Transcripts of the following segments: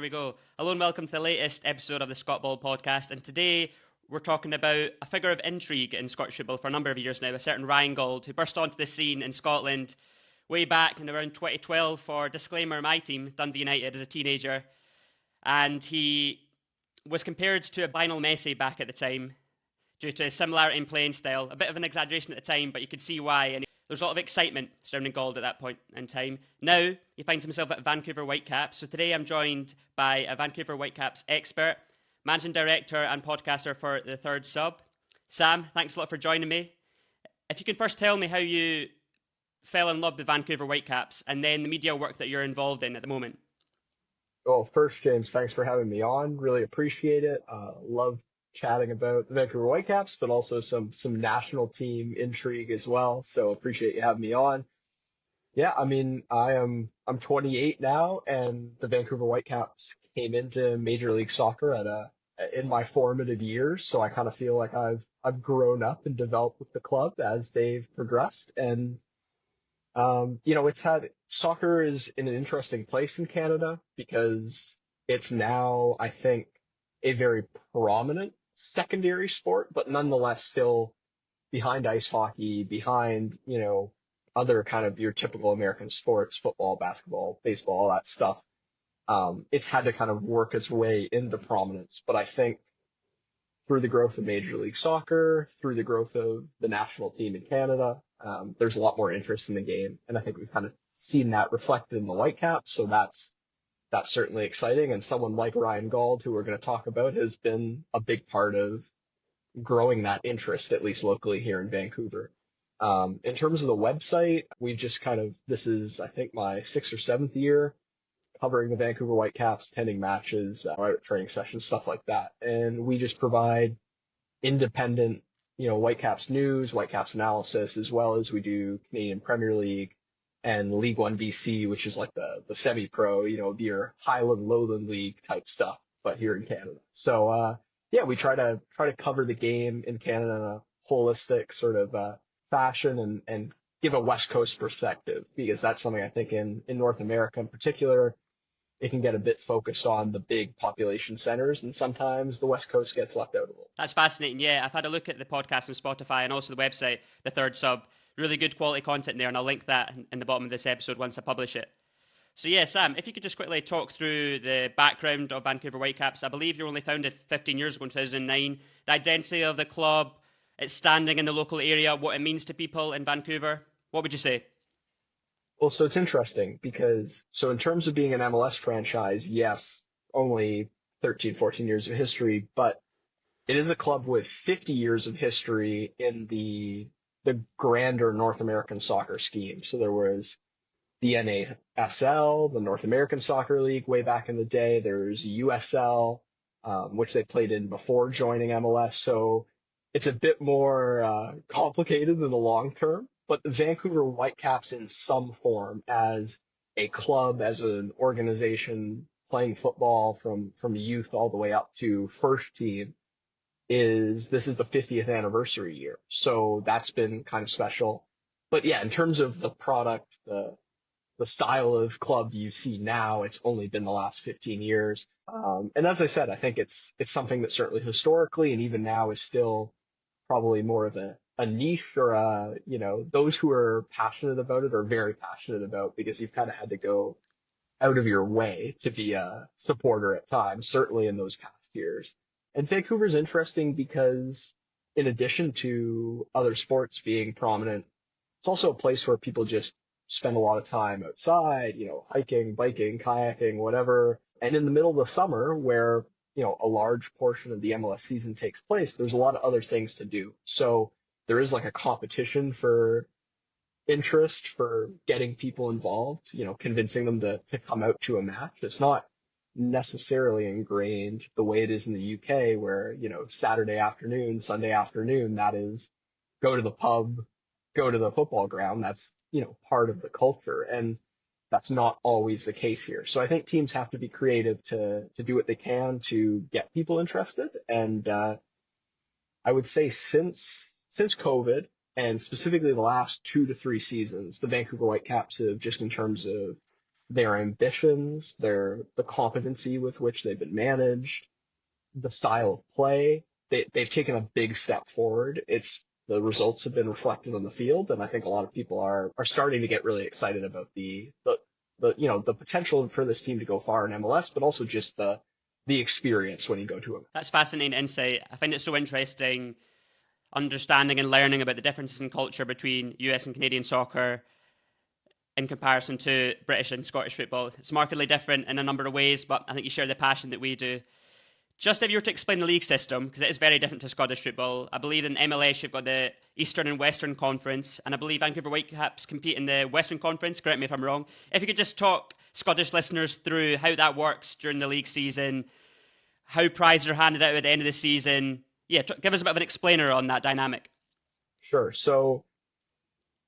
we go. Hello and welcome to the latest episode of the Scott Ball podcast. And today we're talking about a figure of intrigue in Scottish football for a number of years now, a certain Ryan Gauld, who burst onto the scene in Scotland way back in around 2012 for, disclaimer, my team, Dundee United, as a teenager. And he was compared to a Lionel Messi back at the time due to his similarity in playing style. A bit of an exaggeration at the time, but you could see why. And there's a lot of excitement surrounding Gauld at that point in time. Now, he finds himself at Vancouver Whitecaps. So today I'm joined by a Vancouver Whitecaps expert, managing director and podcaster for The Third Sub. Sam, thanks a lot for joining me. If you can first tell me how you fell in love with Vancouver Whitecaps and then the media work that you're involved in at the moment. Well, first, James, thanks for having me on. Really appreciate it. Love chatting about the Vancouver Whitecaps, but also some national team intrigue as well. So appreciate you having me on. Yeah, I mean, I'm 28 now, and the Vancouver Whitecaps came into Major League Soccer in my formative years. So I kind of feel like I've grown up and developed with the club as they've progressed. And soccer is in an interesting place in Canada because it's now, I think, a very prominent secondary sport, but nonetheless still behind ice hockey, behind, other kind of your typical American sports, football, basketball, baseball, all that stuff. It's had to kind of work its way into prominence. But I think through the growth of Major League Soccer, through the growth of the national team in Canada, there's a lot more interest in the game. And I think we've kind of seen that reflected in the Whitecaps. So that's certainly exciting. And someone like Ryan Gauld, who we're going to talk about, has been a big part of growing that interest, at least locally here in Vancouver. In terms of the website, we've just this is, I think, my 6th or 7th year covering the Vancouver Whitecaps, attending matches, training sessions, stuff like that. And we just provide independent, Whitecaps news, Whitecaps analysis, as well as we do Canadian Premier League and League One BC, which is like the semi-pro, your Highland Lowland League type stuff, but here in Canada. So, we try to cover the game in Canada in a holistic sort of fashion and give a West Coast perspective, because that's something I think in North America in particular, it can get a bit focused on the big population centers, and sometimes the West Coast gets left out a little. That's fascinating. Yeah, I've had a look at the podcast on Spotify and also the website, The Third Sub. Really good quality content there, and I'll link that in the bottom of this episode once I publish it. So yeah, Sam, if you could just quickly talk through the background of Vancouver Whitecaps. I believe you were only founded 15 years ago in 2009. The identity of the club, its standing in the local area, what it means to people in Vancouver. What would you say? Well, so it's interesting because, in terms of being an MLS franchise, yes, only 13, 14 years of history, but it is a club with 50 years of history in the grander North American soccer scheme. So there was the NASL, the North American Soccer League, way back in the day. There's USL, which they played in before joining MLS. So it's a bit more complicated in the long term. But the Vancouver Whitecaps in some form as a club, as an organization playing football from youth all the way up to first team, this is the 50th anniversary year. So that's been kind of special. But yeah, in terms of the product, the style of club you see now, it's only been the last 15 years. And as I said, I think it's something that certainly historically and even now is still probably more of a niche, or those who are passionate about it are very passionate about, because you've kind of had to go out of your way to be a supporter at times, certainly in those past years. And Vancouver's interesting because in addition to other sports being prominent, it's also a place where people just spend a lot of time outside, hiking, biking, kayaking, whatever. And in the middle of the summer, where a large portion of the MLS season takes place, there's a lot of other things to do. So there is like a competition for interest, for getting people involved, convincing them to come out to a match. It's not necessarily ingrained the way it is in the UK, where, Saturday afternoon, Sunday afternoon, that is go to the pub, go to the football ground. That's, part of the culture. And that's not always the case here. So I think teams have to be creative to do what they can to get people interested. And I would say since COVID, and specifically the last 2 to 3 seasons, the Vancouver Whitecaps have, just in terms of their ambitions, the competency with which they've been managed, the style of play. They've taken a big step forward. The results have been reflected on the field, and I think a lot of people are starting to get really excited about the potential for this team to go far in MLS, but also just the experience when you go to them. That's fascinating insight. I find it so interesting understanding and learning about the differences in culture between US and Canadian soccer in comparison to British and Scottish football. It's markedly different in a number of ways, but I think you share the passion that we do. Just if you were to explain the league system, because it is very different to Scottish football, I believe in MLS you've got the Eastern and Western Conference, and I believe Vancouver Whitecaps compete in the Western Conference, correct me if I'm wrong. If you could just talk Scottish listeners through how that works during the league season, how prizes are handed out at the end of the season. Yeah, give us a bit of an explainer on that dynamic. Sure. So,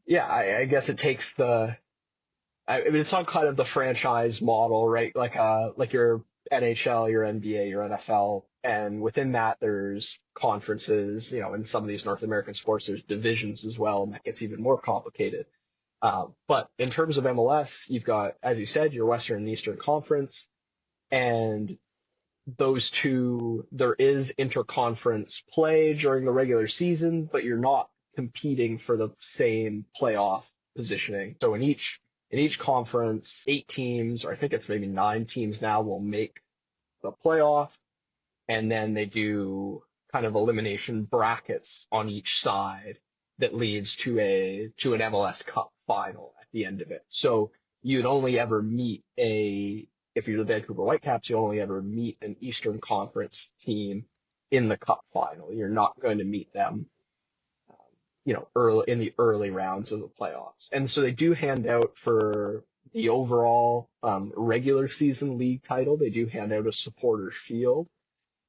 yeah, I guess it takes it's on kind of the franchise model, right? Like your NHL, your NBA, your NFL, and within that there's conferences. In some of these North American sports, there's divisions as well, and that gets even more complicated. But in terms of MLS, you've got, as you said, your Western and Eastern Conference, and those two, there is interconference play during the regular season, but you're not competing for the same playoff positioning. So in each conference, 8 teams, or I think it's maybe 9 teams now, will make the playoff, and then they do kind of elimination brackets on each side that leads to an MLS Cup final at the end of it. So you'd only ever meet if you're the Vancouver Whitecaps, you only ever meet an Eastern Conference team in the Cup final. You're not going to meet them early in the early rounds of the playoffs. And so they do hand out for the overall regular season league title, they do hand out a supporter shield,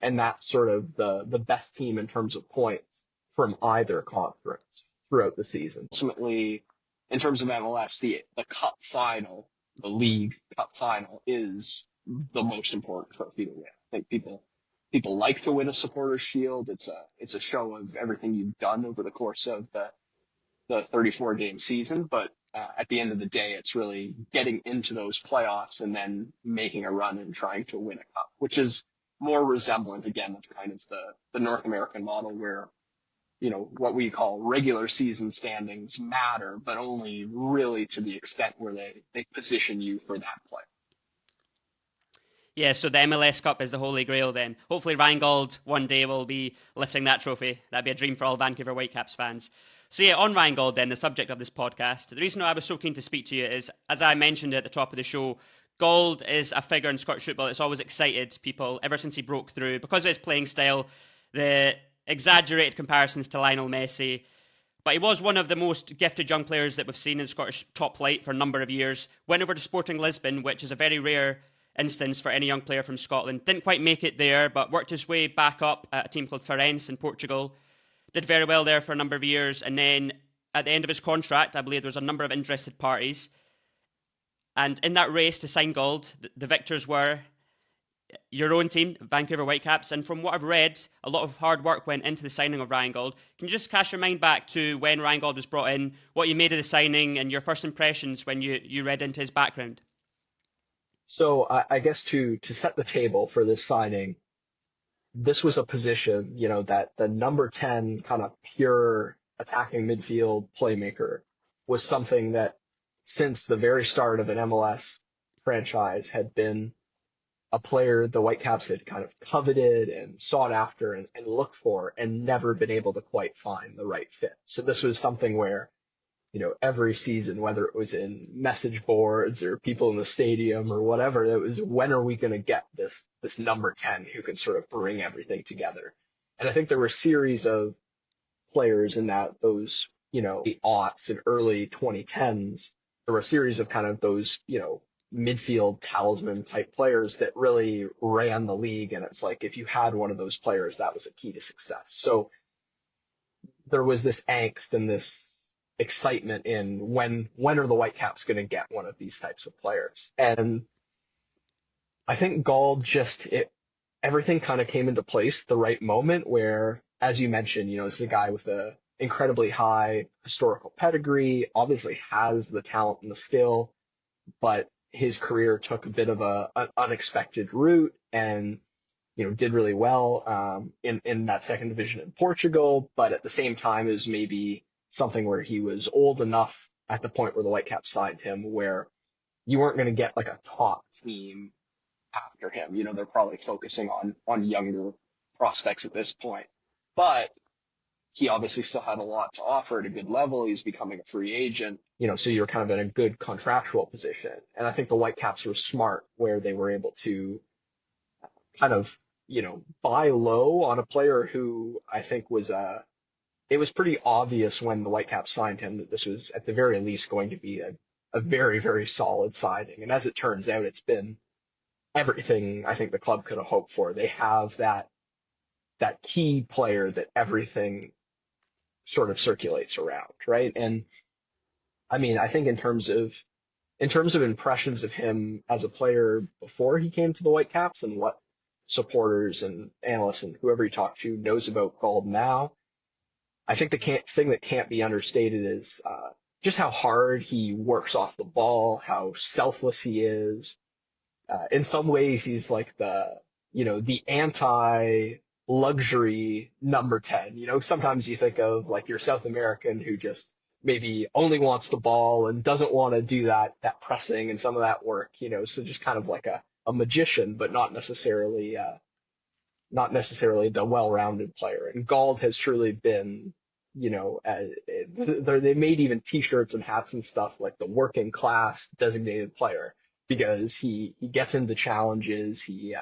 and that's sort of the best team in terms of points from either conference throughout the season. Ultimately, in terms of MLS, the Cup final, the League Cup final, is the most important trophy to win. I think people like to win a supporters shield. It's a show of everything you've done over the course of the 34-game season, but at the end of the day, it's really getting into those playoffs and then making a run and trying to win a cup, which is more resemblant, again, of kind of the North American model where, what we call regular season standings matter, but only really to the extent where they position you for that play. Yeah, so the MLS Cup is the holy grail then. Hopefully Ryan Gauld one day will be lifting that trophy. That'd be a dream for all Vancouver Whitecaps fans. So yeah, on Ryan Gauld then, the subject of this podcast, the reason I was so keen to speak to you is, as I mentioned at the top of the show, Gauld is a figure in Scottish football that's always excited people ever since he broke through. Because of his playing style, the exaggerated comparisons to Lionel Messi, but he was one of the most gifted young players that we've seen in Scottish top flight for a number of years. Went over to Sporting Lisbon, which is a very rare instance for any young player from Scotland. Didn't quite make it there, but worked his way back up at a team called Farense in Portugal. Did very well there for a number of years, and then at the end of his contract, I believe there was a number of interested parties. And in that race to sign Gauld, the victors were your own team, Vancouver Whitecaps. And from what I've read, a lot of hard work went into the signing of Ryan Gauld. Can you just cast your mind back to when Ryan Gauld was brought in, what you made of the signing, and your first impressions when you read into his background? So I guess to set the table for this signing, this was a position, that the number 10 kind of pure attacking midfield playmaker was something that since the very start of an MLS franchise had been a player the Whitecaps had kind of coveted and sought after and looked for and never been able to quite find the right fit. So this was something where, every season, whether it was in message boards or people in the stadium or whatever, it was, when are we going to get this number 10 who can sort of bring everything together? And I think there were a series of players in those, the aughts and early 2010s. There were a series of kind of those, midfield talisman type players that really ran the league. And it's like, if you had one of those players, that was a key to success. So there was this angst and this excitement in when are the Whitecaps going to get one of these types of players? And I think Gauld everything kind of came into place at the right moment where, as you mentioned, this is a guy with a incredibly high historical pedigree, obviously has the talent and the skill, but his career took a bit of an unexpected route and, did really well in that second division in Portugal. But at the same time, it was maybe something where he was old enough at the point where the Whitecaps signed him where you weren't going to get like a top team after him. They're probably focusing on younger prospects at this point. But he obviously still had a lot to offer at a good level. He's becoming a free agent, so you're kind of in a good contractual position. And I think the Whitecaps were smart where they were able to kind of, buy low on a player who I think it was pretty obvious when the Whitecaps signed him that this was at the very least going to be a very, very solid signing. And as it turns out, it's been everything I think the club could have hoped for. They have that key player that everything sort of circulates around, right? And I mean, I think in terms of impressions of him as a player before he came to the Whitecaps and what supporters and analysts and whoever you talk to knows about Gauld now, I think the thing that can't be understated is just how hard he works off the ball, how selfless he is. In some ways, he's like the anti-luxury number 10. Sometimes you think of like your South American who just maybe only wants the ball and doesn't want to do that pressing and some of that work, so just kind of like a magician, but not necessarily the well-rounded player. And Gauld has truly been, they made even T-shirts and hats and stuff like the working class designated player because he gets into challenges. He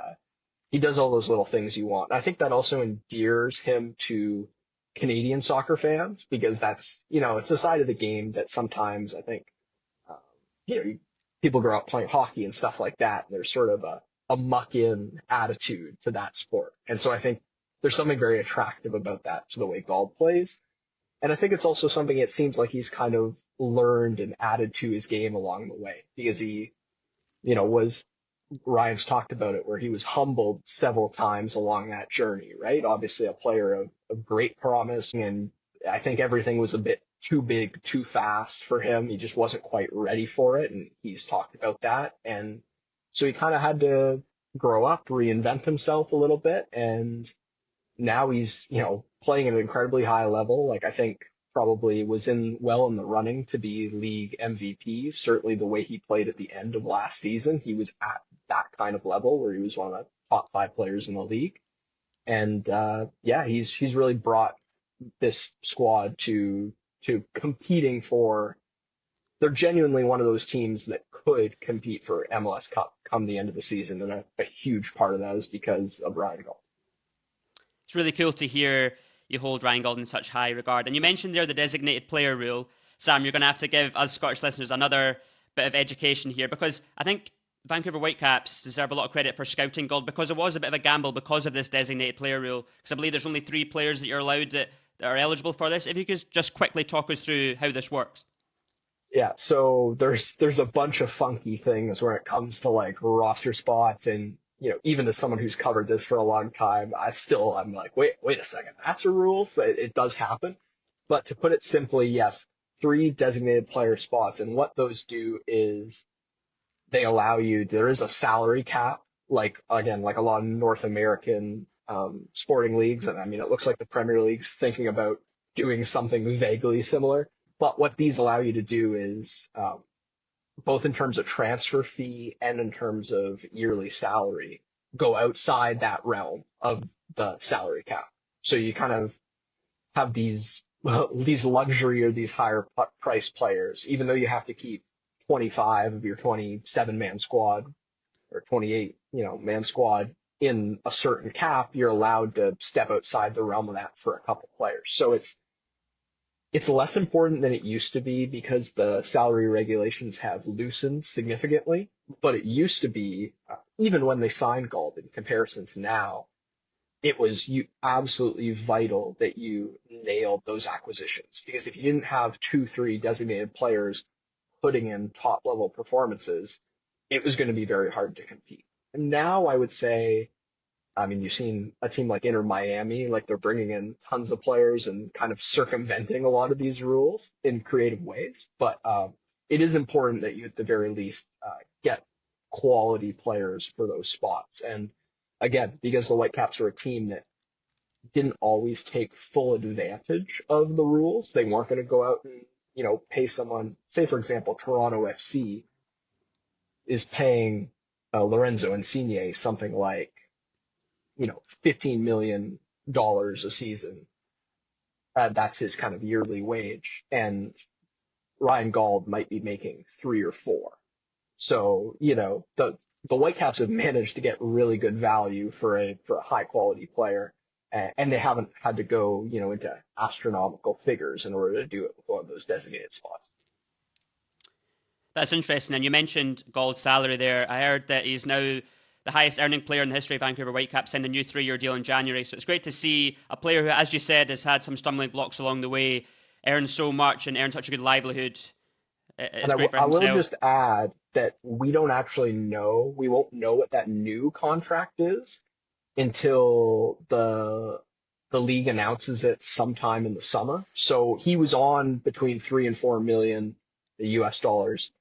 does all those little things you want. I think that also endears him to Canadian soccer fans because that's, it's a side of the game that sometimes I think, people grow up playing hockey and stuff like that. And there's sort of a muck-in attitude to that sport. And so I think there's something very attractive about that to the way Gauld plays. And I think it's also something it seems like he's kind of learned and added to his game along the way because he, Ryan's talked about it where he was humbled several times along that journey, right? Obviously a player of great promise. And I think everything was a bit too big, too fast for him. He just wasn't quite ready for it. And he's talked about that. And so he kind of had to grow up, reinvent himself a little bit. And now he's, playing at an incredibly high level. Like I think probably was in the running to be league MVP. Certainly the way he played at the end of last season, he was at that kind of level where he was one of the top 5 players in the league. And he's really brought this squad to competing for. They're genuinely one of those teams that could compete for MLS Cup come the end of the season, and a huge part of that is because of Ryan Gauld. It's really cool to hear you hold Ryan Gauld in such high regard. And you mentioned there the designated player rule. Sam, you're going to have to give us Scottish listeners another bit of education here because I think Vancouver Whitecaps deserve a lot of credit for scouting Gauld because it was a bit of a gamble because of this designated player rule. Because I believe there's only 3 players that you're allowed that are eligible for this. If you could just quickly talk us through how this works. Yeah, so there's a bunch of funky things when it comes to like roster spots and even as someone who's covered this for a long time, I'm like, wait a second, that's a rule? So it does happen. But to put it simply, yes, 3 designated player spots. And what those do is they allow you, there is a salary cap, like a lot of North American sporting leagues. And I mean, it looks like the Premier League's thinking about doing something vaguely similar. But what these allow you to do is, both in terms of transfer fee and in terms of yearly salary, go outside that realm of the salary cap. So you kind of have these luxury or these higher price players, even though you have to keep 25 of your 27-man squad or 28, man squad in a certain cap, you're allowed to step outside the realm of that for a couple players. So it's less important than it used to be because the salary regulations have loosened significantly, but it used to be, even when they signed Gauld in comparison to now, it was absolutely vital that you nailed those acquisitions because if you didn't have 2-3 designated players putting in top level performances, it was going to be very hard to compete. And now I would say, I mean, you've seen a team like Inter Miami, like they're bringing in tons of players and kind of circumventing a lot of these rules in creative ways. But it is important that you at the very least get quality players for those spots. And again, because the Whitecaps are a team that didn't always take full advantage of the rules, they weren't going to go out and, pay someone, say for example, Toronto FC is paying Lorenzo Insigne something like, $15 million a season. That's his kind of yearly wage. And Ryan Gauld might be making 3 or 4. So, the Whitecaps have managed to get really good value for a high quality player, and they haven't had to go, into astronomical figures in order to do it with one of those designated spots. That's interesting. And you mentioned Gauld's salary there. I heard that he's now the highest earning player in the history of Vancouver Whitecaps, signed a new 3-year deal in January. So it's great to see a player who, as you said, has had some stumbling blocks along the way, earn so much and earn such a good livelihood. It's great for I himself. will just add that we don't actually know, we won't know what that new contract is until the league announces it sometime in the summer. So he was on between 3 and 4 million US dollars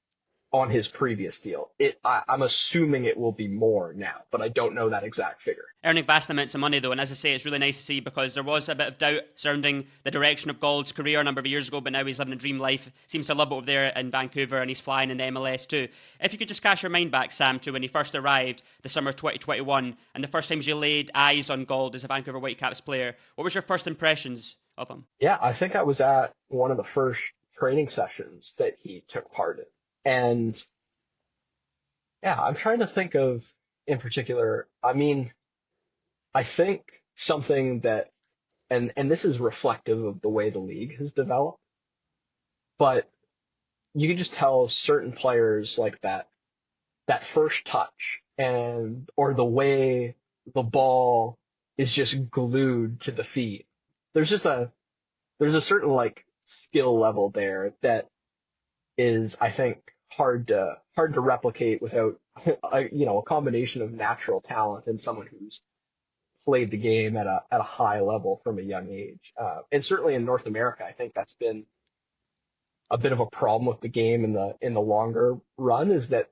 on his previous deal. I'm assuming it will be more now, but I don't know that exact figure. Earning vast amounts of money, though, and as I say, it's really nice to see, because there was a bit of doubt surrounding the direction of Gauld's career a number of years ago, but now he's living a dream life, seems to love it over there in Vancouver, and he's flying in the MLS too. If you could just cast your mind back, Sam, to when he first arrived, the summer of 2021, and the first times you laid eyes on Gauld as a Vancouver Whitecaps player, what was your first impressions of him? Yeah, I think I was at one of the first training sessions that he took part in. And yeah, I'm trying to think of, in particular, I mean, I think something that, and this is reflective of the way the league has developed, but you can just tell certain players like that first touch or the way the ball is just glued to the feet. There's a certain like skill level there that is, I think, hard to replicate without a combination of natural talent and someone who's played the game at a high level from a young age. And certainly in North America, I think that's been a bit of a problem with the game in the longer run, is that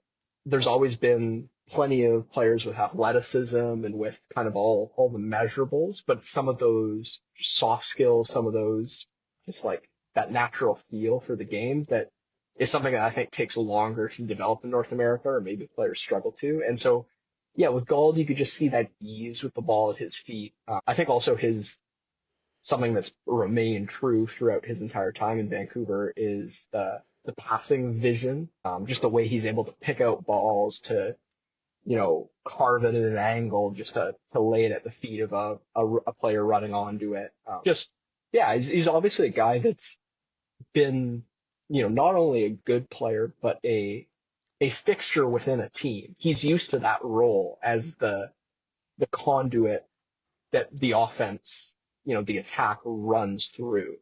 there's always been plenty of players with athleticism and with kind of all the measurables, but some of those soft skills, some of those just like that natural feel for the game that is something that I think takes longer to develop in North America, or maybe players struggle to. And so, yeah, with Gauld, you could just see that ease with the ball at his feet. I think also something that's remained true throughout his entire time in Vancouver is the passing vision, just the way he's able to pick out balls to, carve it at an angle just to lay it at the feet of a player running onto it. He's obviously a guy that's been, not only a good player, but a fixture within a team. He's used to that role as the conduit that the offense, the attack runs through.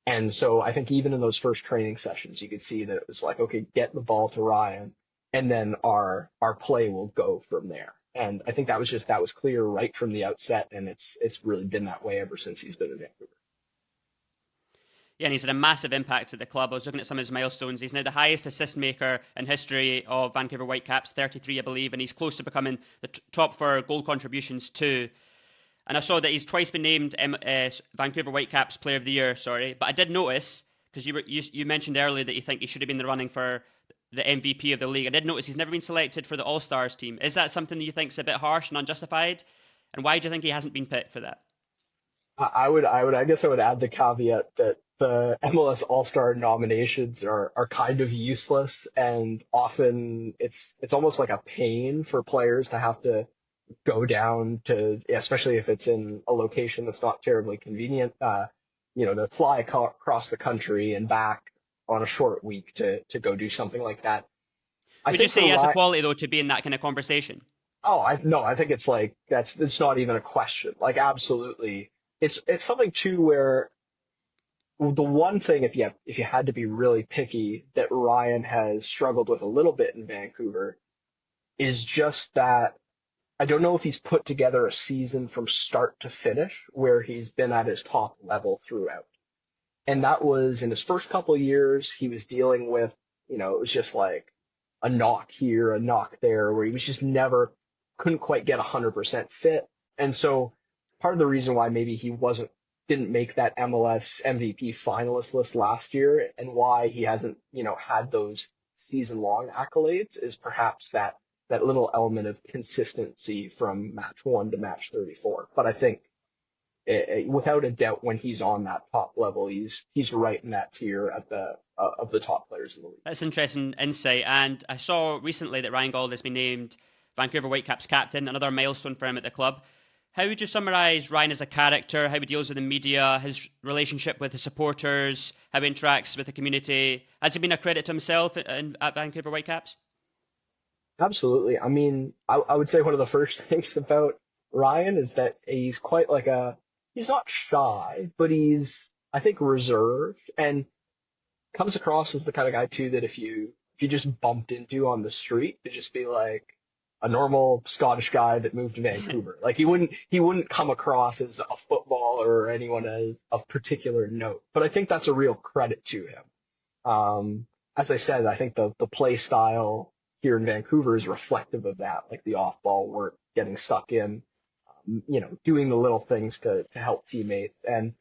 And so I think even in those first training sessions, you could see that it was like, okay, get the ball to Ryan, and then our play will go from there. And I think that was clear right from the outset, and it's really been that way ever since he's been in Vancouver. Yeah, and he's had a massive impact at the club. I was looking at some of his milestones. He's now the highest assist maker in history of Vancouver Whitecaps, 33, I believe, and he's close to becoming the top for goal contributions too. And I saw that he's twice been named Vancouver Whitecaps Player of the Year, but I did notice, because you mentioned earlier that you think he should have been in the running for the MVP of the league. I did notice he's never been selected for the All-Stars team. Is that something that you think is a bit harsh and unjustified? And why do you think he hasn't been picked for that? I guess I would add the caveat that the MLS All-Star nominations are kind of useless, and often it's almost like a pain for players to have to go down to, especially if it's in a location that's not terribly convenient, to fly across the country and back on a short week to go do something like that. Would you say he has the quality, though, to be in that kind of conversation? I think it's like, it's not even a question. Like, absolutely. It's something too where the one thing, if you had to be really picky, that Ryan has struggled with a little bit in Vancouver is just that I don't know if he's put together a season from start to finish where he's been at his top level throughout. And that was in his first couple of years, he was dealing with It was just like a knock here, a knock there, where he was just never couldn't quite get 100% fit. And so part of the reason why maybe he didn't make that MLS MVP finalist list last year and why he hasn't, had those season long accolades is perhaps that little element of consistency from match 1 to match 34. But I think without a doubt, when he's on that top level, he's right in that tier at of the top players in the league. That's interesting insight. And I saw recently that Ryan Gauld has been named Vancouver Whitecaps captain, another milestone for him at the club. How would you summarise Ryan as a character, how he deals with the media, his relationship with his supporters, how he interacts with the community? Has he been a credit to himself at Vancouver Whitecaps? Absolutely. I mean, I would say one of the first things about Ryan is that he's quite like he's not shy, but he's, I think, reserved and comes across as the kind of guy too that if you just bumped into on the street, to just be like a normal Scottish guy that moved to Vancouver. Like he wouldn't come across as a footballer or anyone of particular note. But I think that's a real credit to him. As I said, I think the play style here in Vancouver is reflective of that, like the off-ball work, getting stuck in, doing the little things to help teammates. And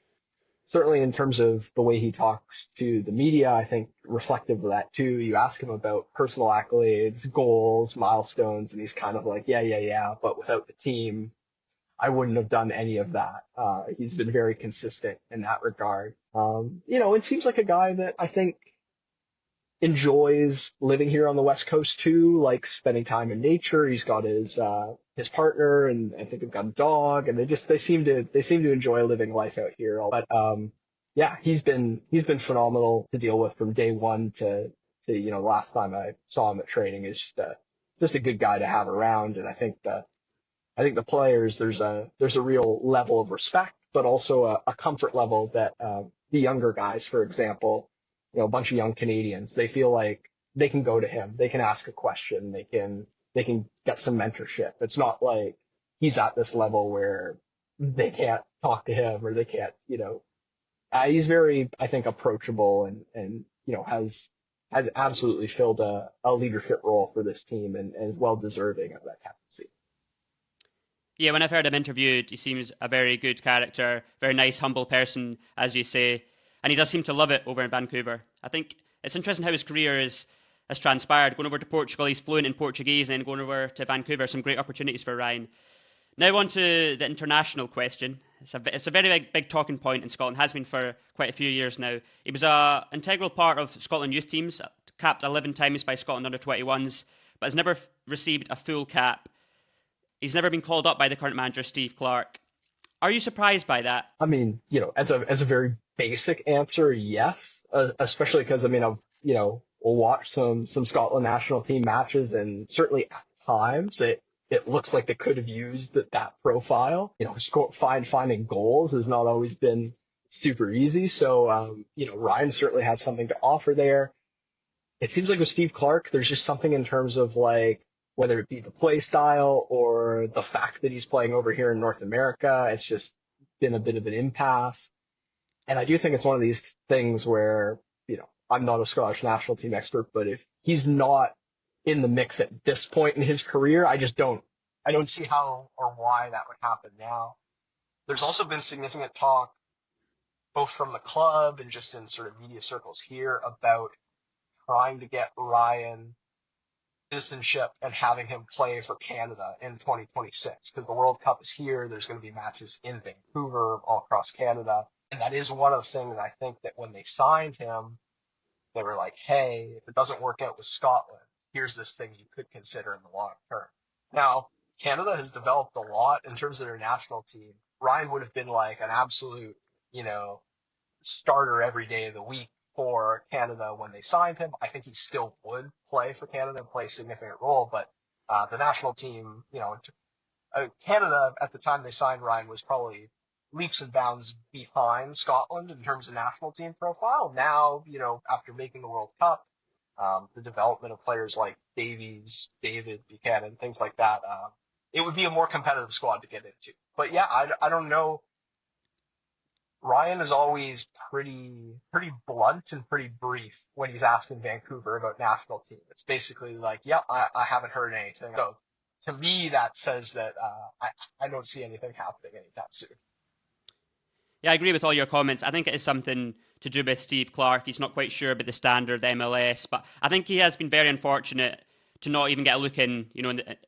certainly in terms of the way he talks to the media, I think reflective of that too. You ask him about personal accolades, goals, milestones, and he's kind of like, yeah, but without the team, I wouldn't have done any of that. He's been very consistent in that regard. It seems like a guy that I think enjoys living here on the West Coast too, likes spending time in nature. He's got his partner, and I think they've got a dog, and they seem to enjoy living life out here. But yeah, he's been phenomenal to deal with from day one to last time I saw him at training. Is just a good guy to have around, and I think the players, there's a real level of respect, but also a comfort level that the younger guys, for example, a bunch of young Canadians, they feel like they can go to him, they can ask a question, they can get some mentorship. It's not like he's at this level where they can't talk to him or they can't, he's very, I think, approachable and has absolutely filled a leadership role for this team and is well deserving of that captaincy. Yeah, when I've heard him interviewed, he seems a very good character, very nice, humble person, as you say. And he does seem to love it over in Vancouver. I think it's interesting how his career has transpired. Going over to Portugal, he's fluent in Portuguese, and then going over to Vancouver, some great opportunities for Ryan. Now on to the international question. It's a very big talking point in Scotland, has been for quite a few years now. He was an integral part of Scotland youth teams, capped 11 times by Scotland under-21s, but has never received a full cap. He's never been called up by the current manager, Steve Clarke. Are you surprised by that? I mean, as a very basic answer, yes, especially because, I've, we'll watch some Scotland national team matches, and certainly at times it looks like they could have used that profile. Finding goals has not always been super easy. So, Ryan certainly has something to offer there. It seems like with Steve Clarke, there's just something in terms of like, whether it be the play style or the fact that he's playing over here in North America, it's just been a bit of an impasse. And I do think it's one of these things where, I'm not a Scottish national team expert, but if he's not in the mix at this point in his career, I don't see how or why that would happen now. There's also been significant talk, both from the club and just in sort of media circles here, about trying to get Ryan citizenship and having him play for Canada in 2026, because the World Cup is here. There's going to be matches in Vancouver, all across Canada. And that is one of the things I think that when they signed him, they were like, hey, if it doesn't work out with Scotland, here's this thing you could consider in the long term. Now, Canada has developed a lot in terms of their national team. Ryan would have been like an absolute, starter every day of the week for Canada when they signed him. I think he still would play for Canada and play a significant role, but the national team, Canada at the time they signed Ryan was probably leaps and bounds behind Scotland in terms of national team profile. Now, after making the World Cup, the development of players like David Buchanan, things like that, it would be a more competitive squad to get into. But yeah, I don't know Ryan is always pretty blunt and pretty brief when he's asked in Vancouver about national team. It's basically like, yeah, I haven't heard anything. So to me, that says that I don't see anything happening anytime soon. Yeah, I agree with all your comments. I think it is something to do with Steve Clark. He's not quite sure about the standard of the MLS, but I think he has been very unfortunate to not even get a look in,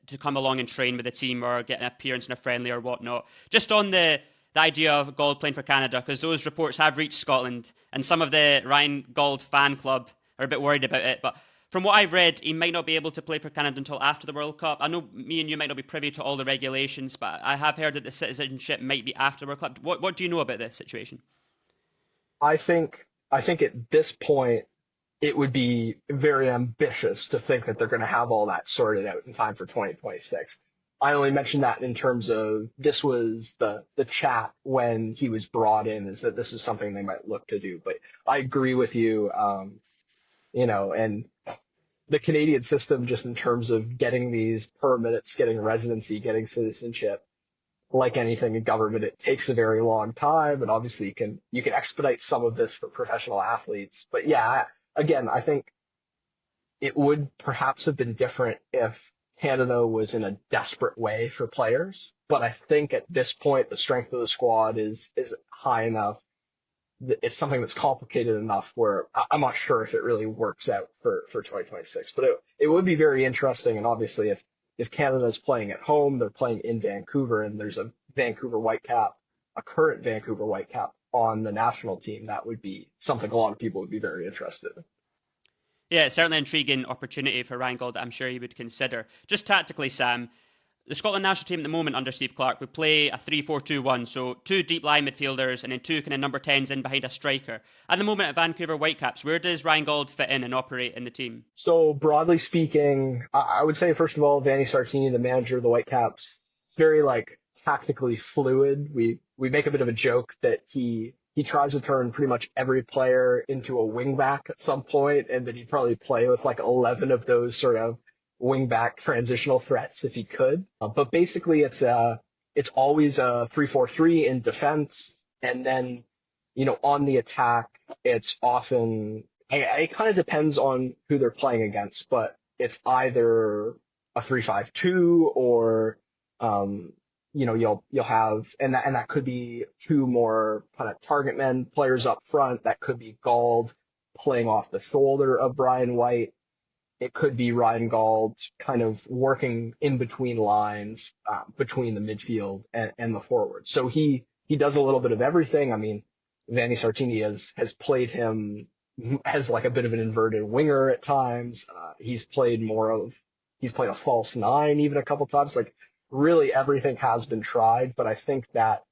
to come along and train with the team or get an appearance in a friendly or whatnot. Just on the idea of Gauld playing for Canada, because those reports have reached Scotland, and some of the Ryan Gauld fan club are a bit worried about it. But from what I've read, he might not be able to play for Canada until after the World Cup. I know me and you might not be privy to all the regulations, but I have heard that the citizenship might be after the World Cup. What do you know about this situation? I think at this point it would be very ambitious to think that they're going to have all that sorted out in time for 2026. I only mentioned that in terms of this was the chat when he was brought in, is that this is something they might look to do. But I agree with you, and the Canadian system, just in terms of getting these permits, getting residency, getting citizenship, like anything in government, it takes a very long time. And obviously you can expedite some of this for professional athletes. But yeah, again, I think it would perhaps have been different if Canada was in a desperate way for players. But I think at this point, the strength of the squad is high enough. It's something that's complicated enough where I'm not sure if it really works out for 2026. But it would be very interesting. And obviously, if Canada's playing at home, they're playing in Vancouver, and there's a current Vancouver Whitecap on the national team, that would be something a lot of people would be very interested in. Yeah, it's certainly an intriguing opportunity for Ryan Gauld that I'm sure he would consider. Just tactically, Sam, the Scotland national team at the moment under Steve Clark would play a 3-4-2-1, so two deep line midfielders and then two kind of number 10s in behind a striker. At the moment at Vancouver Whitecaps, where does Ryan Gauld fit in and operate in the team? So broadly speaking, I would say, first of all, Vanni Sartini, the manager of the Whitecaps, is very tactically fluid. We make a bit of a joke that he tries to turn pretty much every player into a wingback at some point, and that he'd probably play with 11 of those sort of wingback transitional threats if he could. But basically it's always a 3-4-3 in defense. And then, on the attack, it's often, it kind of depends on who they're playing against, but it's either a 3-5-2 or, you'll have, and that could be two more kind of target men players up front. That could be Gauld playing off the shoulder of Brian White. It could be Ryan Gauld kind of working in between lines, between the midfield and the forward. So he does a little bit of everything. I mean, Vanni Sartini has played him as a bit of an inverted winger at times. He's played a false nine even a couple times. Really everything has been tried, but I think that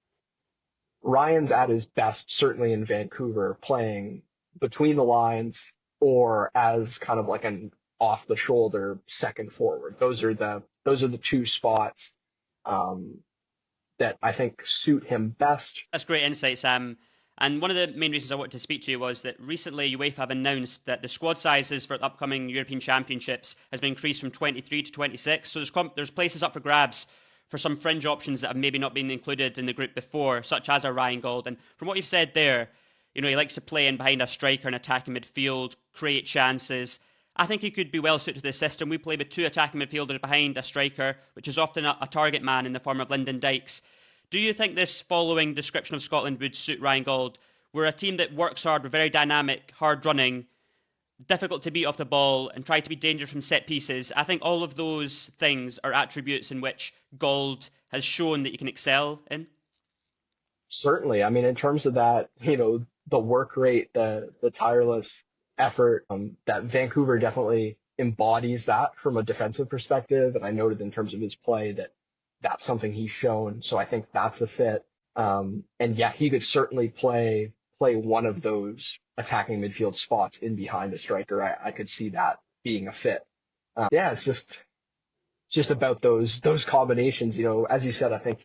Ryan's at his best, certainly in Vancouver, playing between the lines or as kind of an off the shoulder second forward. Those are the two spots that I think suit him best. That's great insight, Sam. And one of the main reasons I wanted to speak to you was that recently UEFA have announced that the squad sizes for upcoming European Championships has been increased from 23 to 26. So there's places up for grabs for some fringe options that have maybe not been included in the group before, such as a Ryan Gauld. And from what you've said there, he likes to play in behind a striker and attacking midfield, create chances. I think he could be well suited to the system. We play with two attacking midfielders behind a striker, which is often a target man in the form of Lyndon Dykes. Do you think this following description of Scotland would suit Ryan Gauld? We're a team that works hard, we're very dynamic, hard running, difficult to beat off the ball, and try to be dangerous from set pieces. I think all of those things are attributes in which Gauld has shown that he can excel in. Certainly. I mean, in terms of that, the work rate, the tireless effort, that Vancouver definitely embodies that from a defensive perspective. And I noted in terms of his play that that's something he's shown. So I think that's a fit. And yeah, he could certainly play one of those attacking midfield spots in behind a striker. I could see that being a fit. It's just about those combinations. As you said, I think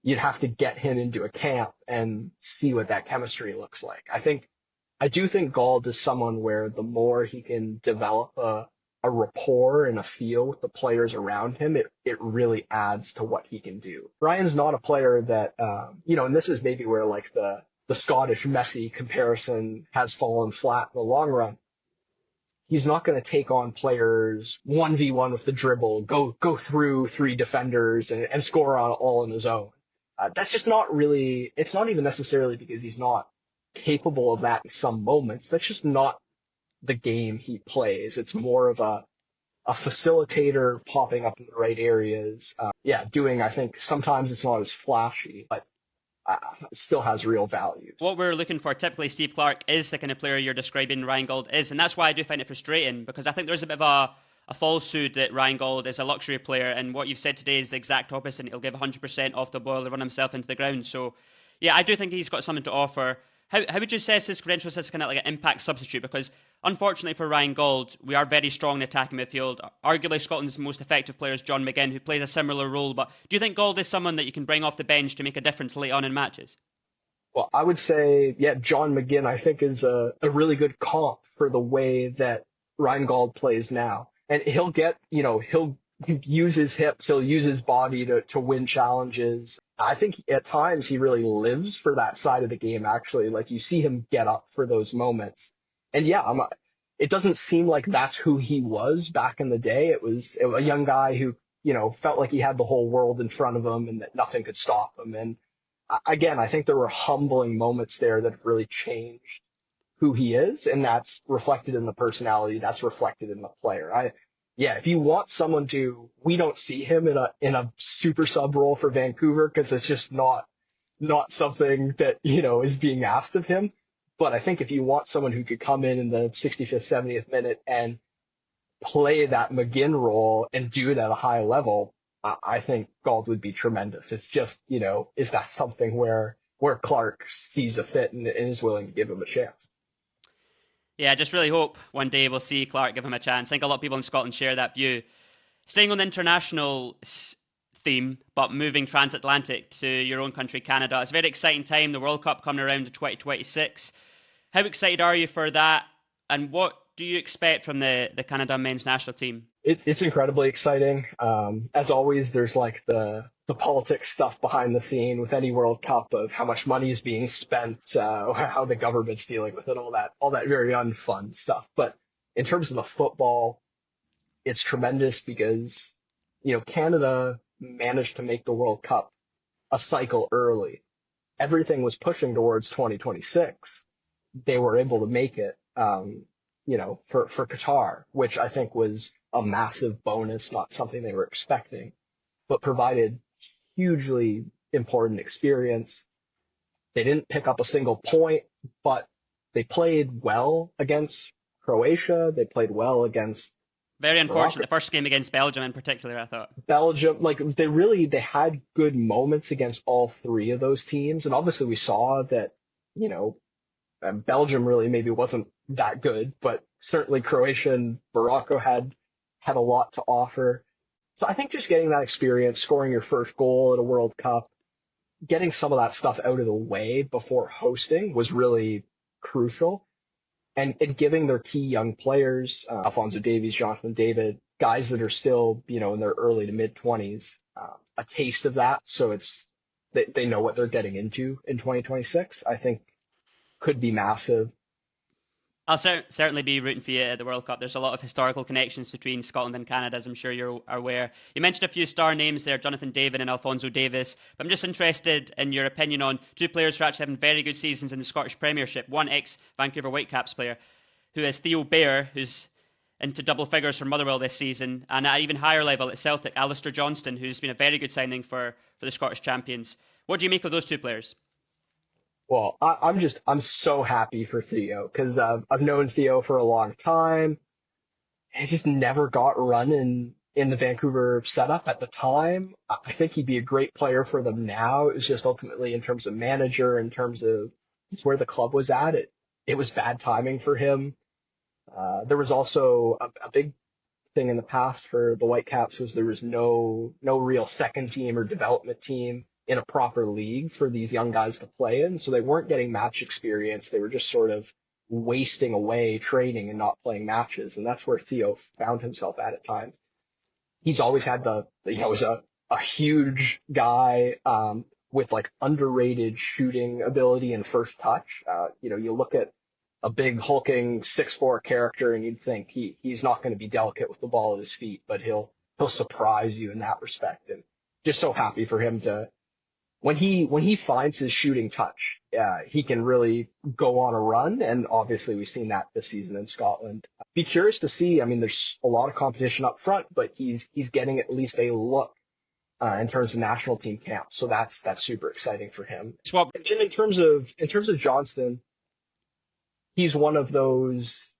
you'd have to get him into a camp and see what that chemistry looks like. I do think Gauld is someone where the more he can develop a rapport and a feel with the players around him, it really adds to what he can do. Ryan's not a player that, and this is maybe where the the Scottish Messi comparison has fallen flat in the long run. He's not going to take on players 1v1 with the dribble, go through three defenders and score on all on his own. That's just not really, it's not even necessarily because he's not capable of that in some moments. That's just not the game he plays. It's more of a facilitator popping up in the right areas. I think sometimes it's not as flashy, but still has real value. What we're looking for, typically Steve Clarke is the kind of player you're describing Ryan Gauld is, and that's why I do find it frustrating, because I think there's a bit of a falsehood that Ryan Gauld is a luxury player, and what you've said today is the exact opposite. He'll give 100% off the ball to run himself into the ground. So, yeah, I do think he's got something to offer. How would you assess his credentials as kind of like an impact substitute? Because unfortunately for Ryan Gauld, we are very strong in attacking midfield. Arguably Scotland's most effective player is John McGinn, who plays a similar role. But do you think Gauld is someone that you can bring off the bench to make a difference late on in matches? Well, I would say, John McGinn, I think, is a really good comp for the way that Ryan Gauld plays now. And he'll get, he'll use his hips, he'll use his body to win challenges. I think at times he really lives for that side of the game, actually. Like, you see him get up for those moments. And it doesn't seem like that's who he was back in the day. It was a young guy who, felt like he had the whole world in front of him and that nothing could stop him. And again, I think there were humbling moments there that really changed who he is. And that's reflected in the personality. That's reflected in the player. If you want someone we don't see him in a super sub role for Vancouver because it's just not something that, is being asked of him. But I think if you want someone who could come in the 65th, 70th minute and play that McGinn role and do it at a high level, I think Gauld would be tremendous. It's just, is that something where Clarke sees a fit and is willing to give him a chance? Yeah, I just really hope one day we'll see Clarke give him a chance. I think a lot of people in Scotland share that view. Staying on the international theme, but moving transatlantic to your own country, Canada. It's a very exciting time. The World Cup coming around in 2026. How excited are you for that? And what do you expect from the Canada men's national team? It's incredibly exciting. As always, there's like the politics stuff behind the scene with any World Cup of how much money is being spent, how the government's dealing with it, all that very unfun stuff. But in terms of the football, it's tremendous because, Canada managed to make the World Cup a cycle early. Everything was pushing towards 2026. They were able to make it, for Qatar, which I think was a massive bonus, not something they were expecting, but provided hugely important experience. They didn't pick up a single point, but they played well against Croatia. They played well against very unfortunate. The first game against Belgium in particular, I thought. Belgium, they had good moments against all three of those teams. And obviously we saw that, Belgium really maybe wasn't that good, but certainly Croatia and Morocco had a lot to offer. So I think just getting that experience, scoring your first goal at a World Cup, getting some of that stuff out of the way before hosting was really crucial. And giving their key young players, Alphonso Davies, Jonathan David, guys that are still, in their early to mid 20s, a taste of that. So they know what they're getting into in 2026, I think could be massive. I'll certainly be rooting for you at the World Cup. There's a lot of historical connections between Scotland and Canada, as I'm sure you're aware. You mentioned a few star names there, Jonathan David and Alphonso Davies. But I'm just interested in your opinion on two players who are actually having very good seasons in the Scottish Premiership. One ex-Vancouver Whitecaps player, who is Theo Bair, who's into double figures for Motherwell this season. And at an even higher level at Celtic, Alistair Johnston, who's been a very good signing for the Scottish champions. What do you make of those two players? Well, I'm so happy for Theo because I've known Theo for a long time. He just never got run in the Vancouver setup at the time. I think he'd be a great player for them now. It was just ultimately in terms of manager, in terms of where the club was at, it was bad timing for him. There was also a big thing in the past for the Whitecaps was there was no real second team or development team in a proper league for these young guys to play in. So they weren't getting match experience. They were just sort of wasting away training and not playing matches. And that's where Theo found himself at times. He's always had was a huge guy, with like underrated shooting ability and first touch. You look at a big hulking 6'4" character and you'd think he's not going to be delicate with the ball at his feet, but he'll surprise you in that respect. And just so happy for him to, when he finds his shooting touch, he can really go on a run. And obviously we've seen that this season in Scotland. Be curious to see. I mean, there's a lot of competition up front, but he's getting at least a look in terms of national team camp. So that's super exciting for him. And then in terms of Johnston, he's one of those,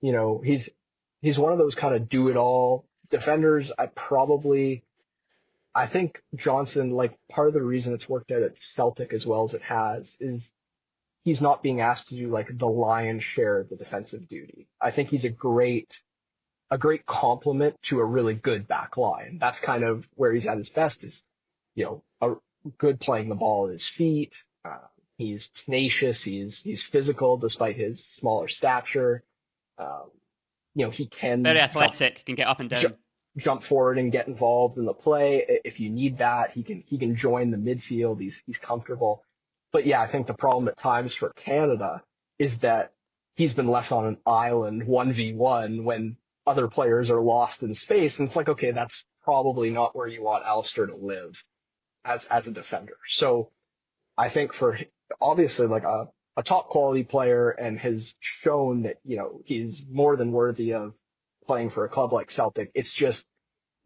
he's one of those kind of do it all defenders. I think Johnston, like part of the reason it's worked out at Celtic as well as it has is he's not being asked to do like the lion's share of the defensive duty. I think he's a great complement to a really good back line. That's kind of where he's at his best is, a good playing the ball at his feet. He's tenacious. He's physical despite his smaller stature. He can very athletic, can get up and down. Jump forward and get involved in the play. If you need that, he can join the midfield. He's comfortable. But yeah, I think the problem at times for Canada is that he's been left on an island 1v1 when other players are lost in space. And it's like, okay, that's probably not where you want Alistair to live as a defender. So I think for obviously like a top quality player and has shown that, he's more than worthy of playing for a club like Celtic. It's just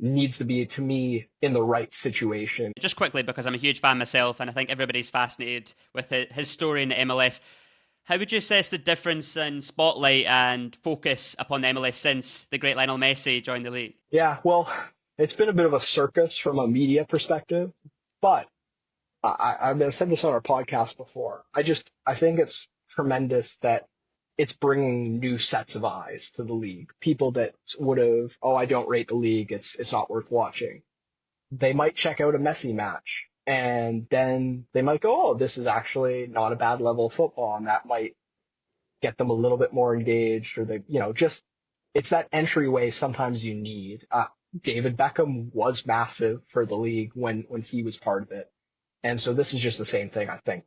needs to be, to me, in the right situation. Just quickly, because I'm a huge fan myself, and I think everybody's fascinated with his story in the MLS. How would you assess the difference in spotlight and focus upon the MLS since the great Lionel Messi joined the league? Yeah, well, it's been a bit of a circus from a media perspective, but I've said this on our podcast before. I think it's tremendous that it's bringing new sets of eyes to the league. People that would have, I don't rate the league, it's not worth watching. They might check out a Messi match and then they might go, this is actually not a bad level of football, and that might get them a little bit more engaged, or it's that entryway sometimes you need. David Beckham was massive for the league when he was part of it. And so this is just the same thing, I think.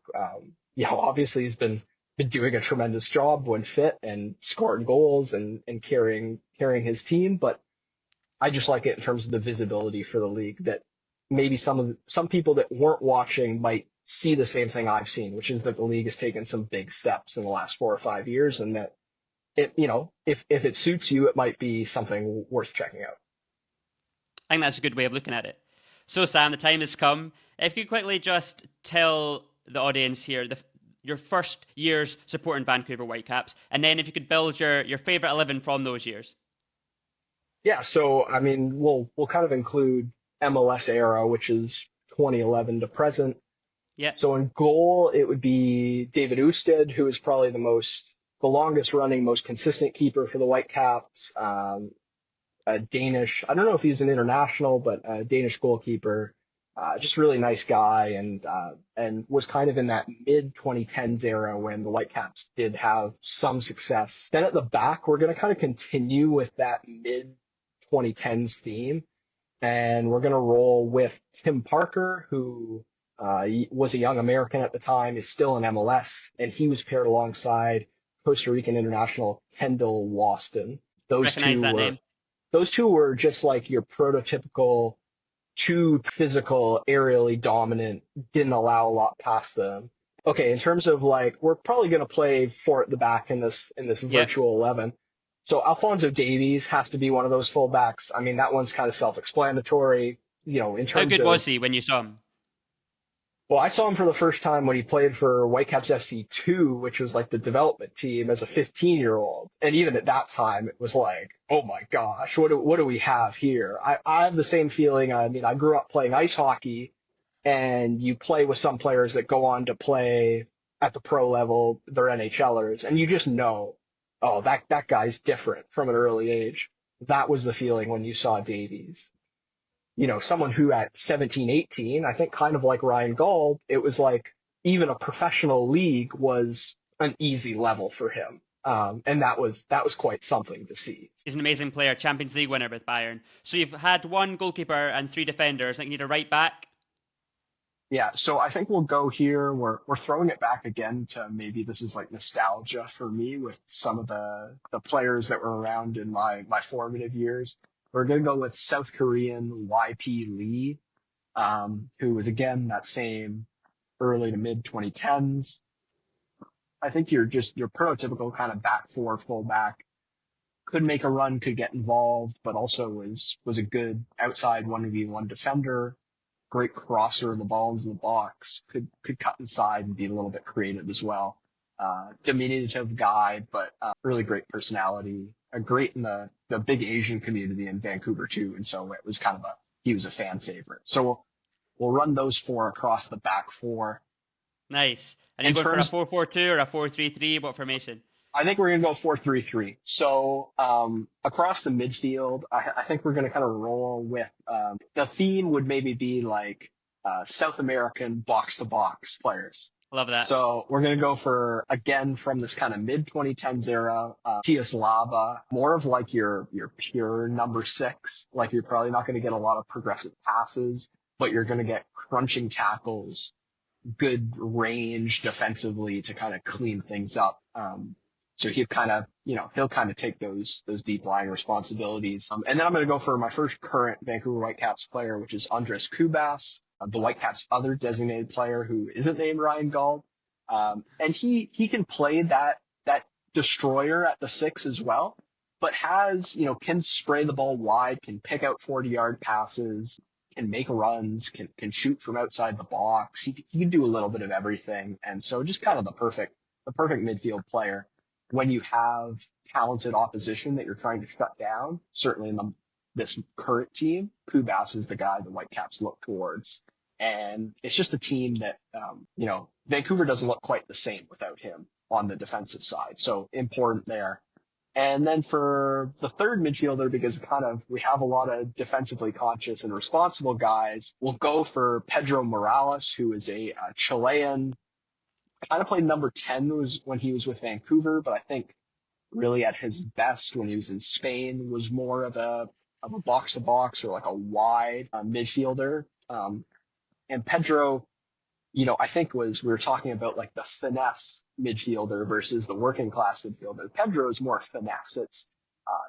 Obviously he's been doing a tremendous job when fit and scoring goals and carrying his team. But I just like it in terms of the visibility for the league, that maybe some people that weren't watching might see the same thing I've seen, which is that the league has taken some big steps in the last 4 or 5 years, and that if it suits you, it might be something worth checking out. I think that's a good way of looking at it. So Sam, the time has come. If you could quickly just tell the audience here your first years supporting Vancouver Whitecaps, and then if you could build your favourite 11 from those years. Yeah, so I mean, we'll kind of include MLS era, which is 2011 to present. Yeah. So in goal, it would be David Ousted, who is probably the longest running, most consistent keeper for the Whitecaps. A Danish, I don't know if he's an international, but a Danish goalkeeper. Just really nice guy, and was kind of in that mid 2010s era when the Whitecaps did have some success. Then at the back, we're going to kind of continue with that mid 2010s theme, and we're going to roll with Tim Parker, who was a young American at the time, is still in MLS, and he was paired alongside Costa Rican international Kendall Waston. Those two were just like your prototypical, too physical, aerially dominant, didn't allow a lot past them. Okay, in terms of we're probably going to play 4 at the back in this virtual 11. So Alphonso Davies has to be one of those fullbacks. I mean, that one's kind of self-explanatory. In terms how good was he when you saw him? Well, I saw him for the first time when he played for Whitecaps FC 2, which was like the development team, as a 15-year-old. And even at that time, it was like, oh my gosh, what do we have here? I have the same feeling. I mean, I grew up playing ice hockey, and you play with some players that go on to play at the pro level, they're NHLers, and you just know, that guy's different from an early age. That was the feeling when you saw Davies. Someone who at 17, 18, I think kind of like Ryan Gauld, it was like even a professional league was an easy level for him. And that was quite something to see. He's an amazing player, Champions League winner with Bayern. So you've had 1 goalkeeper and 3 defenders. I think you need a right back. Yeah, so I think we'll go here. We're throwing it back again to maybe this is like nostalgia for me with some of the players that were around in my formative years. We're gonna go with South Korean YP Lee, who was again that same early to mid 2010s. I think you're just your prototypical kind of back four fullback. Could make a run, could get involved, but also was a good outside 1v1 defender, great crosser of the ball into the box, could cut inside and be a little bit creative as well. Diminutive guy, but really great personality. Great in the big Asian community in Vancouver too, and so it was kind of he was a fan favorite. So we'll run those four across the back four. Nice. And you're In going for a terms, 4-4-2 or a 4-3-3? What formation? I think we're gonna go 4-3-3. So across the midfield, I think we're gonna kind of roll with the theme would maybe be like South American box to box players. Love that. So we're gonna go for again from this kind of mid 2010s era, Tias Lava, more of like your pure number six. Like you're probably not gonna get a lot of progressive passes, but you're gonna get crunching tackles, good range defensively to kind of clean things up. So he'll kind of, he'll kind of take those deep lying responsibilities. And then I'm going to go for my first current Vancouver Whitecaps player, which is Andres Kubas, the Whitecaps' other designated player who isn't named Ryan Gauld. And he can play that destroyer at the six as well, but can spray the ball wide, can pick out 40-yard passes, can make runs, can shoot from outside the box. He can do a little bit of everything. And so just kind of the perfect midfield player when you have talented opposition that you're trying to shut down. Certainly in this current team, Kubas is the guy the Whitecaps look towards. And it's just a team that, Vancouver doesn't look quite the same without him on the defensive side. So important there. And then for the third midfielder, because we have a lot of defensively conscious and responsible guys, we'll go for Pedro Morales, who is a Chilean. Kind of played number 10 when he was with Vancouver, but I think really at his best when he was in Spain was more of a box to box or like a wide midfielder. And Pedro, I think we were talking about like the finesse midfielder versus the working class midfielder. Pedro is more finesse. It's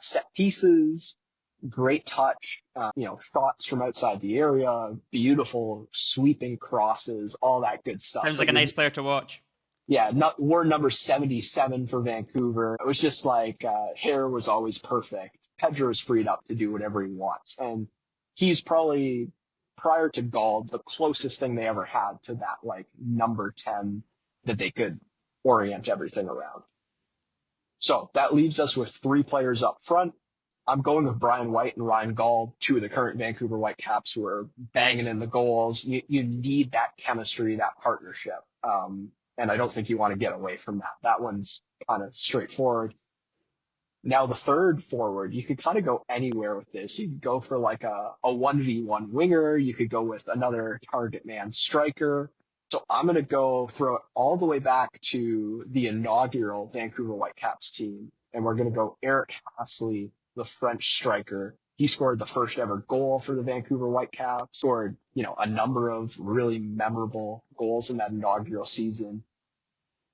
set pieces, great touch, shots from outside the area, beautiful sweeping crosses, all that good stuff. Sounds like a nice player to watch. Yeah, wore number 77 for Vancouver. It was just like hair was always perfect. Pedro's freed up to do whatever he wants. And he's probably, prior to Gauld, the closest thing they ever had to that like number 10 that they could orient everything around. So that leaves us with three players up front. I'm going with Brian White and Ryan Gauld, two of the current Vancouver Whitecaps who are banging in the goals. You need that chemistry, that partnership. And I don't think you want to get away from that. That one's kind of straightforward. Now the third forward, you could kind of go anywhere with this. You could go for like a 1v1 winger. You could go with another target man striker. So I'm going to throw it all the way back to the inaugural Vancouver Whitecaps team. And we're going to go Eric Hasley, the French striker. He scored the first ever goal for the Vancouver Whitecaps, scored, a number of really memorable goals in that inaugural season.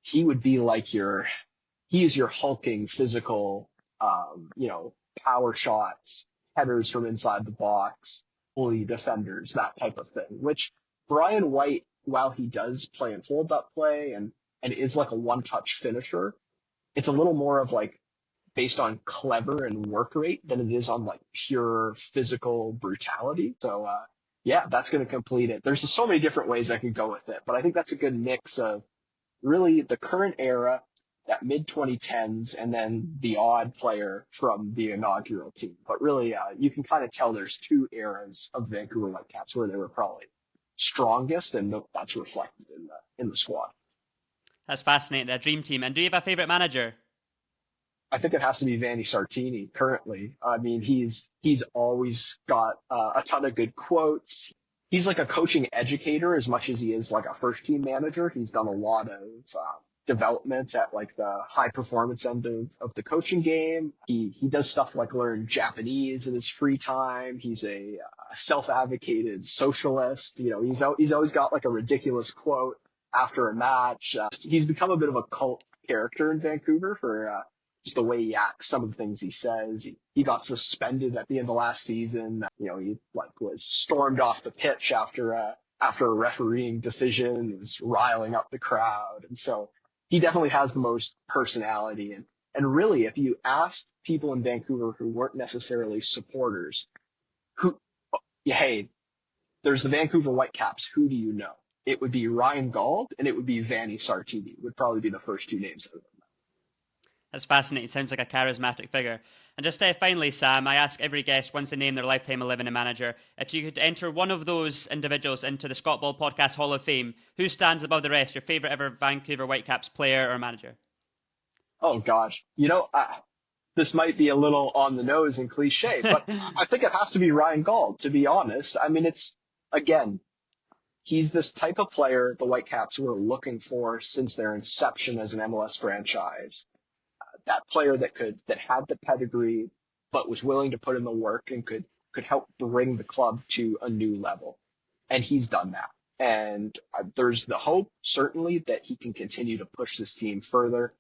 He would be like he is your hulking physical, power shots, headers from inside the box, bully defenders, that type of thing, which Brian White, while he does play in hold up play and is like a one touch finisher, it's a little more of like based on clever and work rate than it is on like pure physical brutality. So, that's going to complete it. There's just so many different ways I could go with it, but I think that's a good mix of really the current era, that mid 2010s, and then the odd player from the inaugural team. But really, you can kind of tell there's two eras of the Vancouver Whitecaps where they were probably strongest, and that's reflected in the squad. That's fascinating. A dream team. And do you have a favorite manager? I think it has to be Vanni Sartini currently. I mean, he's always got a ton of good quotes. He's like a coaching educator as much as he is like a first team manager. He's done a lot of development at like the high performance end of the coaching game. He does stuff like learn Japanese in his free time. He's a self-advocated socialist. He's always got like a ridiculous quote after a match. He's become a bit of a cult character in Vancouver for just the way he acts, some of the things he says. He got suspended at the end of last season. He was stormed off the pitch after a refereeing decision. He was riling up the crowd, and so he definitely has the most personality. And really, if you asked people in Vancouver who weren't necessarily supporters, hey, there's the Vancouver Whitecaps, who do you know? It would be Ryan Gauld and it would be Vanni Sartini would probably be the first two names that would know. That's fascinating. Sounds like a charismatic figure. And just finally, Sam, I ask every guest once they name their lifetime 11 manager, if you could enter one of those individuals into the Scott Ball Podcast Hall of Fame, who stands above the rest? Your favourite ever Vancouver Whitecaps player or manager? Oh, gosh. This might be a little on the nose and cliche, but I think it has to be Ryan Gauld, to be honest. I mean, he's this type of player the Whitecaps were looking for since their inception as an MLS franchise. That player that had the pedigree, but was willing to put in the work and could help bring the club to a new level. And he's done that. And there's the hope, certainly, that he can continue to push this team further.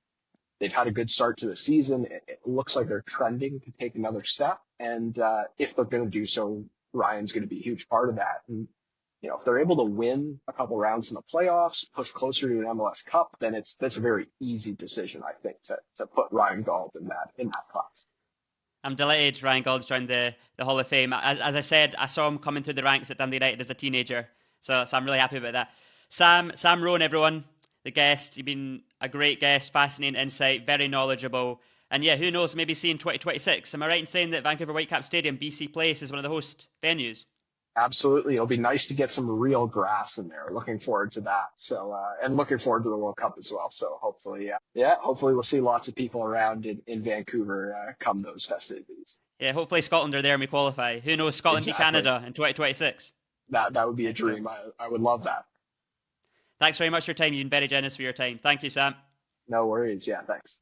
They've had a good start to the season. It looks like they're trending to take another step. And if they're going to do so, Ryan's going to be a huge part of that. And if they're able to win a couple rounds in the playoffs, push closer to an MLS Cup, then that's a very easy decision, I think, to put Ryan Gauld in that class. I'm delighted Ryan Gauld's joined the Hall of Fame. As I said, I saw him coming through the ranks at Dundee United as a teenager, so I'm really happy about that. Sam Rowan, everyone, the guest. You've been a great guest, fascinating insight, very knowledgeable. And yeah, who knows, maybe see in 2026. Am I right in saying that Vancouver Whitecap Stadium, BC Place, is one of the host venues? Absolutely. It'll be nice to get some real grass in there. Looking forward to that. So, and looking forward to the World Cup as well. So hopefully we'll see lots of people around in Vancouver come those festivities. Yeah, hopefully Scotland are there and we qualify. Who knows, Scotland beat Canada in 2026. That would be a dream. I would love that. Thanks very much for your time. You've been very generous for your time. Thank you, Sam. No worries. Yeah, thanks.